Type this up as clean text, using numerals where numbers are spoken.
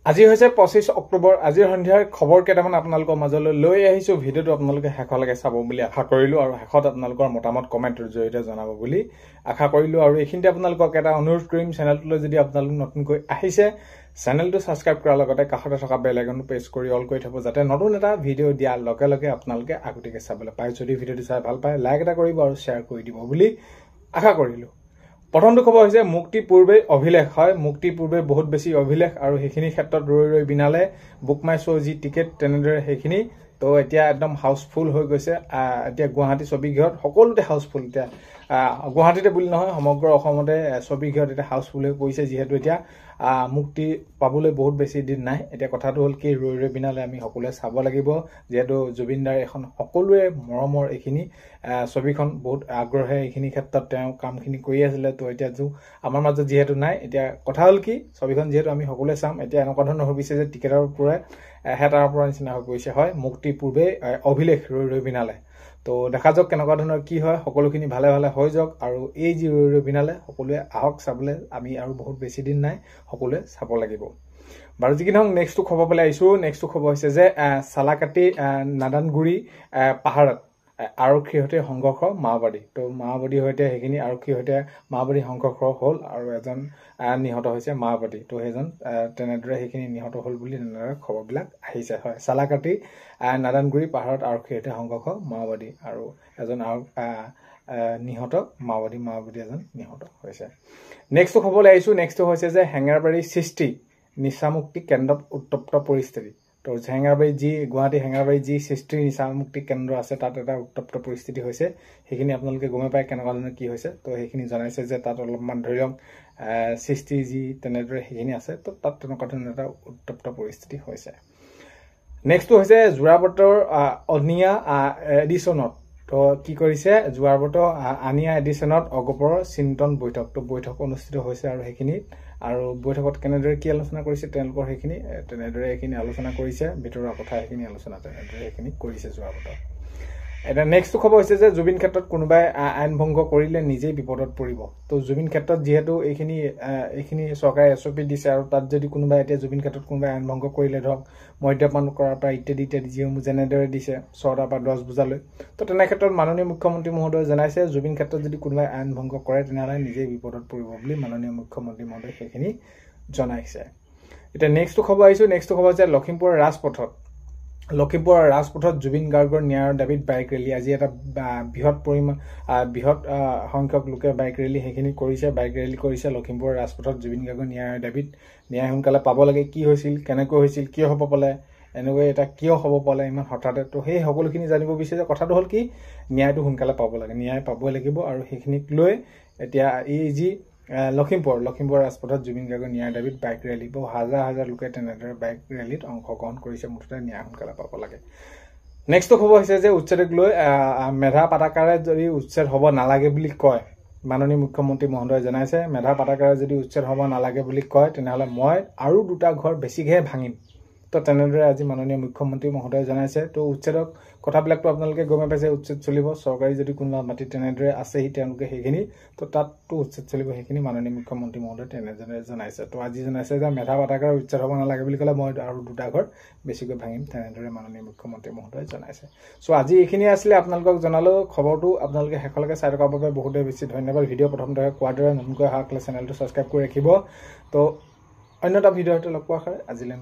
আজি হৈছে 25 অক্টোবৰ। আজিৰ সন্ধিয়াৰ খবৰ কেইটামান আপোনালোকৰ মাজলৈ লৈ আহিছো। ভিডিঅ'টো আপোনালোকে শেষলৈকে চাব বুলি আশা কৰিলো আৰু শেষত আপোনালোকৰ মতামত কমেণ্টৰ জৰিয়তে জনাব বুলি আশা কৰিলো। আৰু এইখিনিতে আপোনালোকক এটা অনুৰোধ কৰিম, চেনেলটোলৈ যদি আপোনালোক নতুনকৈ আহিছে চেনেলটো ছাবস্ক্ৰাইব কৰাৰ লগতে কাষতে থকা বেল আইকনটো প্ৰেছ কৰি অল কৰি থব, যাতে নতুন এটা ভিডিঅ' দিয়াৰ লগে লগে আপোনালোকে আগতীয়াকৈ চাবলৈ পায়। যদি ভিডিঅ'টো চাই ভাল পায় লাইক এটা কৰিব আৰু শ্বেয়াৰ কৰি দিব বুলি আশা কৰিলো। প্ৰথমটো খবৰ হৈছে মুক্তি পূৰ্বে অভিলেখ হয়। মুক্তি পূৰ্বে বহুত বেছি অভিলেখ আৰু সেইখিনি ক্ষেত্ৰত ৰৈ ৰৈ বিনালে বুক মাই শ্ব' যি টিকেট তেনেদৰে সেইখিনি তো এতিয়া একদম হাউচফুল হৈ গৈছে। এতিয়া গুৱাহাটী ছবিগৃহত সকলোতে হাউচফুল। এতিয়া গুৱাহাটীতে বুলি নহয় সমগ্ৰ অসমতে ছবিগৃহত এতিয়া হাউচফুল হৈ পৰিছে, যিহেতু এতিয়া মুক্তি পাবলৈ বহুত বেছি দিন নাই। এতিয়া কথাটো হ'ল কি, ৰৈ ৰৈ বিনালে আমি সকলোৱে চাব লাগিব, যিহেতু জুবিন দাৰ এখন সকলোৱে মৰমৰ এইখিনি ছবিখন বহুত আগ্ৰহে এইখিনি ক্ষেত্ৰত তেওঁ কামখিনি কৰি আছিলে। তো এতিয়া আমাৰ মাজত যিহেতু নাই, এতিয়া কথা হ'ল কি, ছবিখন যিহেতু আমি সকলোৱে চাম, এতিয়া এনেকুৱা ধৰণৰ হৈ গৈছে যে টিকেটৰ পৰাই হেতাৰৰ পৰা নিচিনা হৈ পৰিছে। হয়, মুক্তি পূৰ্বে অভিলেখ ৰৈ ৰৈ বিনালে। তো দেখা যাওক কেনেকুৱা ধৰণৰ কি হয়, সকলোখিনি ভালে ভালে হৈ যাওক। আৰু এই যি ৰৈ ৰৈ বিনালে সকলোৱে আহক চাবলৈ, আমি আৰু বহুত বেছি দিন নাই, সকলোৱে চাব লাগিব। বাৰু যি কি নহওক, নেক্সটটো খবৰ পেলাই আহিছোঁ। নেক্সটটো খবৰ হৈছে যে চালাকাটি নাদানগুৰি পাহাৰত আৰক্ষীৰ সৈতে সংঘৰ্ষ মাওবাদী। তো মাওবাদীৰ সৈতে সেইখিনি আৰক্ষীৰ সৈতে মাওবাদী সংঘৰ্ষ হ'ল আৰু এজন নিহত হৈছে মাওবাদী। তো সেইজন তেনেদৰে সেইখিনি নিহত হ'ল বুলি তেনেদৰে খবৰবিলাক আহিছে। হয়, চালাকাটি নাদানগুৰি পাহাৰত আৰক্ষীৰ সৈতে সংঘৰ্ষ মাওবাদী আৰু এজন নিহত মাওবাদী এজন নিহত হৈছে। নেক্সটটো খবৰলৈ আহিছোঁ। নেক্সটটো হৈছে যে হেঙেৰাবাৰী সৃষ্টি নিচামুক্তি কেন্দ্ৰত উত্তপ্ত পৰিস্থিতি। তো গুৱাহাটী হেঙেৰাবাৰী যি সৃষ্টি নিচামুক্তি কেন্দ্ৰ আছে, তাত এটা উত্তপ্ত পৰিস্থিতি হৈছে। সেইখিনি আপোনালোকে গমে পায় কেনেকুৱা ধৰণৰ কি হৈছে। তো সেইখিনি জনাইছে যে তাত অলপমান ধৰি লওক সৃষ্টি যি তেনেদৰে সেইখিনি আছে, তো তাত তেনেকুৱা ধৰণৰ এটা উত্তপ্ত পৰিস্থিতি হৈছে। নেক্সটটো হৈছে যোৰাবাটৰ অনিয়া এডিশ্যনত। তো কি কৰিছে, যোৰাবাটৰ আনিয়া এডিশ্যনত অগপৰ চিন্তন বৈঠক। তো বৈঠক অনুষ্ঠিত হৈছে আৰু সেইখিনিত আৰু বৈঠকত কেনেদৰে কি আলোচনা কৰিছে তেওঁলোকৰ সেইখিনি তেনেদৰে এইখিনি আলোচনা কৰিছে, ভিতৰুৱা কথা সেইখিনি আলোচনা তেনেদৰে সেইখিনি কৰিছে যোৰাবাটৰ। এতিয়া নেক্সটটো খবৰ হৈছে যে জুবিন ক্ষেত্ৰত কোনোবাই আইন ভংগ কৰিলে নিজেই বিপদত পৰিব। তো জুবিন ক্ষেত্ৰত যিহেতু এইখিনি চৰকাৰে SOP দিছে, আৰু তাত যদি কোনোবাই এতিয়া জুবিন ক্ষেত্ৰত কোনোবাই আইন ভংগ কৰিলে, ধৰক মদ্যপান কৰাৰ পৰা ইত্যাদি ইত্যাদি যিসমূহ যেনেদৰে দিছে 6টাৰ পৰা 10 বজালৈ, তো তেনে ক্ষেত্ৰত মাননীয় মুখ্যমন্ত্ৰী মহোদয়ে জনাইছে জুবিন ক্ষেত্ৰত যদি কোনোবাই আইন ভংগ কৰে তেনেহ'লে নিজেই বিপদত পৰিব বুলি মাননীয় মুখ্যমন্ত্ৰী মহোদয়ে সেইখিনি জনাইছে। এতিয়া নেক্সটটো খবৰ আহিছোঁ। নেক্সটটো খবৰ হৈছে লখিমপুৰৰ ৰাজপথত জুবিন গাৰ্গৰ ন্যায়ৰ দাবীত বাইক ৰেলী। আজি এটা বৃহৎ সংখ্যক লোকে বাইক ৰেলী সেইখিনি কৰিছে, বাইক ৰেলী কৰিছে লখিমপুৰৰ ৰাজপথত জুবিন গাৰ্গৰ ন্যায়ৰ দাবীত। ন্যায় সোনকালে পাব লাগে। কি হৈছিল, কেনেকৈ হৈছিল, কিয় হ'ব পালে, এনেকৈ এটা কিয় হ'ব পালে ইমান হঠাতে, তো সেই সকলোখিনি জানিব বিচাৰিছে। কথাটো হ'ল কি, ন্যায়টো সোনকালে পাব লাগে, ন্যায় পাবই লাগিব। আৰু সেইখিনিক লৈ এতিয়া এই যি লখিমপুৰ ৰাজপথত জুবিন গাৰ্গৰ ন্যায়ৰ দাবীত বাইক ৰেলী, বহু হাজাৰ হাজাৰ লোকে তেনেদৰে বাইক ৰেলীত অংশগ্ৰহণ কৰিছে। মুঠতে ন্যায় সোনকালে পাব লাগে। নেক্সটটো খবৰ হৈছে যে উচ্ছেদক লৈ মেধা পাটাকাৰে যদি উচ্ছেদ হ'ব নালাগে বুলি কয়, মাননীয় মুখ্যমন্ত্ৰী মহোদয়ে জনাইছে মেধা পাটাকাৰে যদি উচ্ছেদ হ'ব নালাগে বুলি কয় তেনেহ'লে মই আৰু 2টা ঘৰ বেছিকৈহে ভাঙিম। তো তেনেদৰে আজি মাননীয় মুখ্যমন্ত্ৰী মহোদয়ে জনাইছে। তো উচ্ছেদক কথাবিলাকতো আপোনালোকে গমে পাইছে, উচ্ছেদ চলিব। চৰকাৰী যদি কোনোবা মাটি তেনেদৰে আছেহি তেওঁলোকে সেইখিনি, তো তাততো উচ্ছেদ চলিব, সেইখিনি মাননীয় মুখ্যমন্ত্ৰী মহোদয়ে তেনেদৰে জনাইছে। তো আজি জনাইছে যে মেধা পাটাকাৰে উচ্ছেদ হ'ব নালাগে বুলি ক'লে মই আৰু 2টা ঘৰ বেছিকৈ ভাঙিম, তেনেদৰে মাননীয় মুখ্যমন্ত্ৰী মহোদয়ে জনাইছে। চ' আজি এইখিনিয়ে আছিলে, আপোনালোকক জনালোঁ খবৰটো। আপোনালোকে শেষলৈকে চাই থকাৰ বাবে বহুতেই বেছি ধন্যবাদ। ভিডিঅ' প্ৰথমতে কোৱাৰ দৰে নতুনকৈ অহা চেনেলটো ছাবস্ক্ৰাইব কৰি ৰাখিব। তো অন্য এটা ভিডিঅ'তে লগ পোৱাৰ আজিলৈ